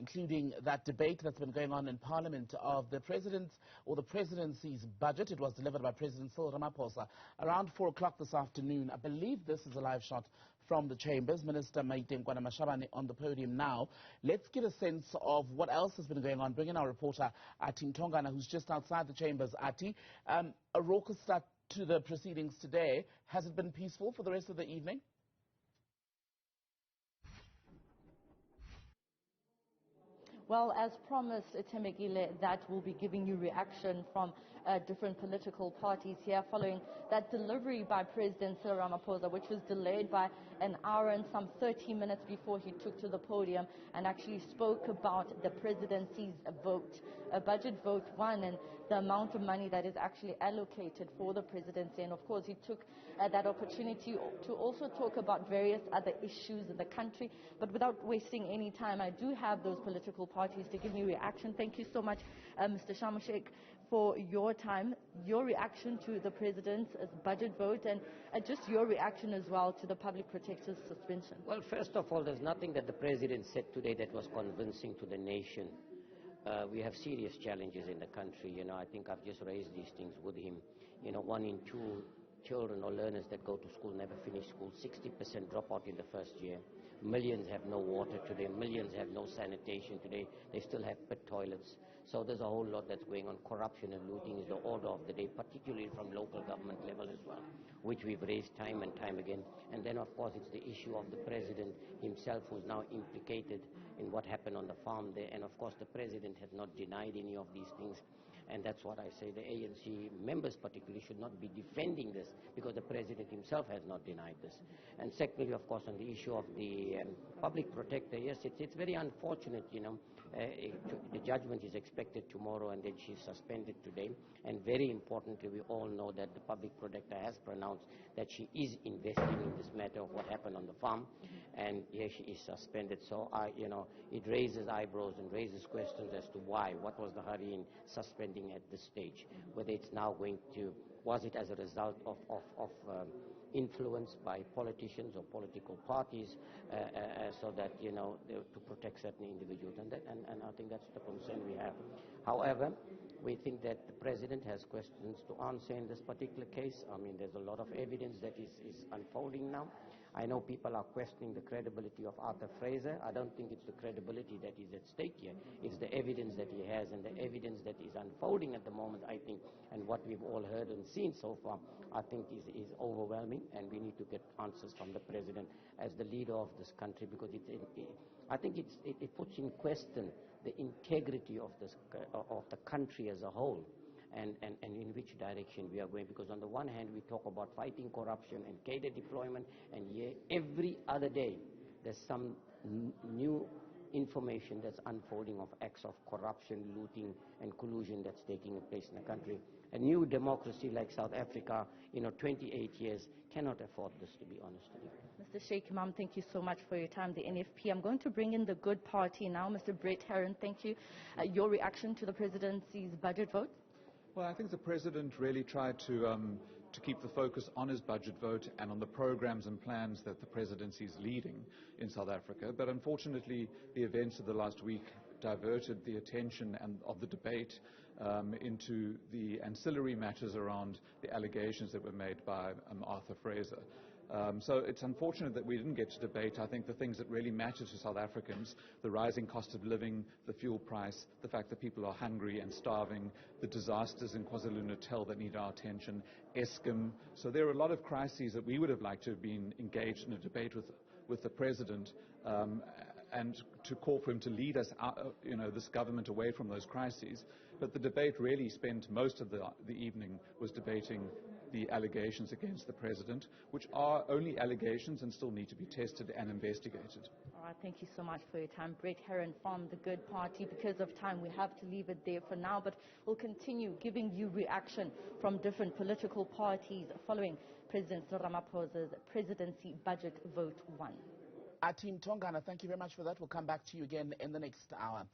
including that debate that's been going on in Parliament of the President's or the Presidency's budget. It was delivered by President Cyril Ramaphosa around 4 o'clock this afternoon. I believe this is a live shot from the chambers. Minister Maite Mashabane on the podium now. Let's get a sense of what else has been going on. Bring in our reporter, Ati Tongana, who's just outside the chambers. Ati, a raucous start to the proceedings today. Has it been peaceful for the rest of the evening? Well, as promised, Temegile, that will be giving you reaction from different political parties here following that delivery by President Cyril Ramaphosa, which was delayed by an hour and some 30 minutes before he took to the podium and actually spoke about the presidency's vote, budget vote 1, and the amount of money that is actually allocated for the presidency. And of course, he took that opportunity to also talk about various other issues in the country. But without wasting any time, I do have those political parties to give me reaction. Thank you so much, Mr. Shamashek, for your time, your reaction to the President's budget vote, and just your reaction as well to the Public Protector's suspension. Well, first of all, there's nothing that the President said today that was convincing to the nation. We have serious challenges in the country. I think I've just raised these things with him. 1 in 2 children or learners that go to school never finish school. 60% drop out in the first year. Millions have no water today. Millions have no sanitation today. They still have pit toilets. So there's a whole lot that's going on. Corruption and looting is the order of the day, particularly from local government level as well, which we've raised time and time again. And then, of course, it's the issue of the President himself, who's now implicated in what happened on the farm there. And, of course, the President has not denied any of these things. And that's what I say. The ANC members particularly should not be defending this because the President himself has not denied this. And secondly, of course, on the issue of the Public Protector, yes, it's very unfortunate, the judgment is expected tomorrow and then she's suspended today. And very importantly, we all know that the Public Protector has pronounced that she is investing in this matter of what happened on the farm. And here she is suspended. So, it raises eyebrows and raises questions as to why. What was the hurry in suspending at this stage? Whether it's now going to, was it as a result of influence by politicians or political parties so that, to protect certain individuals. And I think that's the concern we have. However, we think that the President has questions to answer in this particular case. I mean, there's a lot of evidence that is unfolding now. I know people are questioning the credibility of Arthur Fraser. I don't think it's the credibility that is at stake here. It's the evidence that he has, and the evidence that is unfolding at the moment, I think, and what we've all heard and seen so far, I think is overwhelming, and we need to get answers from the President as the leader of this country, because I think it puts in question the integrity of the country as a whole. And in which direction we are going. Because on the one hand, we talk about fighting corruption and cadre deployment, and yet every other day there's some new information that's unfolding of acts of corruption, looting, and collusion that's taking place in the country. A new democracy like South Africa, 28 years, cannot afford this, to be honest with you. Mr. Sheikh Imam, thank you so much for your time, the NFP. I'm going to bring in the good party now. Mr. Brett Heron, thank you. Your reaction to the Presidency's budget vote? Well, I think the President really tried to keep the focus on his budget vote and on the programs and plans that the Presidency is leading in South Africa. But unfortunately, the events of the last week diverted the attention of the debate into the ancillary matters around the allegations that were made by Arthur Fraser. So it's unfortunate that we didn't get to debate, I think, the things that really matter to South Africans: the rising cost of living, the fuel price, the fact that people are hungry and starving, the disasters in KwaZulu-Natal that need our attention, Eskom. So there are a lot of crises that we would have liked to have been engaged in a debate with the President, and to call for him to lead us out, this government away from those crises. But the debate really spent most of the evening was debating the allegations against the President, which are only allegations and still need to be tested and investigated. All right, thank you so much for your time. Brett Heron from the Good Party. Because of time, we have to leave it there for now, but we'll continue giving you reaction from different political parties following President Ramaphosa's Presidency Budget Vote 1. Team Tongana, thank you very much for that. We'll come back to you again in the next hour.